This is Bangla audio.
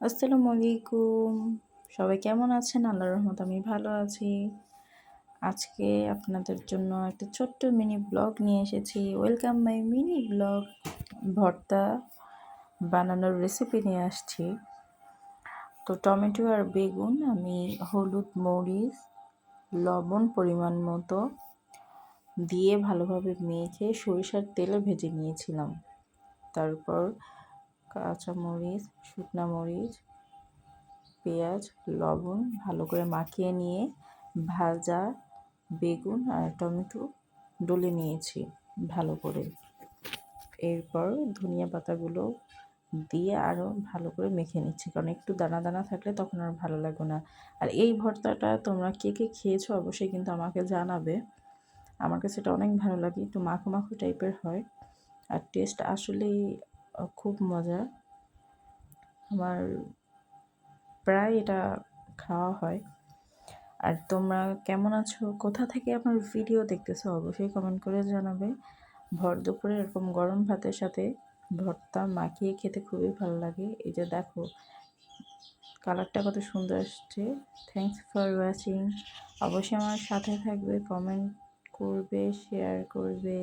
আসসালামু আলাইকুম। সবাই কেমন আছেন? আল্লাহর রহমতে আমি ভালো আছি। আজকে আপনাদের জন্য একটা ছোট্ট মিনি ব্লগ নিয়ে এসেছি। Welcome my mini blog. ভর্তা বানানোর রেসিপি নিয়ে আসছি। তো টমেটো আর বেগুন আমি হলুদ, মরিচ, লবণ পরিমাণ মতো দিয়ে ভালোভাবে মেখে সরিষার তেলে ভেজে নিয়েছিলাম। তারপর কাঁচামরিচ, শুকনা মরিচ, পেঁয়াজ, লবণ ভালো করে মাখিয়ে নিয়ে ভাজা বেগুন আর টমেটো ডলে নিয়েছি ভালো করে। এরপর ধনিয়া পাতাগুলো দিয়ে আরও ভালো করে মেখে নিচ্ছি, কারণ একটু দানা দানা থাকলে তখন আর ভালো লাগবে না। আর এই ভর্তাটা তোমরা কে কে খেয়েছো অবশ্যই কিন্তু আমাকে জানাবে। আমার কাছে এটা অনেক ভালো লাগে, একটু মাখো মাখো টাইপের হয় আর টেস্ট আসলেই খুব মজা। আমার প্রায় এটা খাওয়া হয়। আর তোমরা কেমন আছো, কোথা থেকে আমার ভিডিও দেখতেছো অবশ্যই কমেন্ট করে জানাবে। ভর দুপুরে এরকম গরম ভাতের সাথে ভর্তা মাখিয়ে খেতে খুবই ভালো লাগে। এই যে দেখো কালারটা কত সুন্দর আসছে। Thanks for watching. অবশ্যই আমার সাথে থাকবে, কমেন্ট করবে, শেয়ার করবে।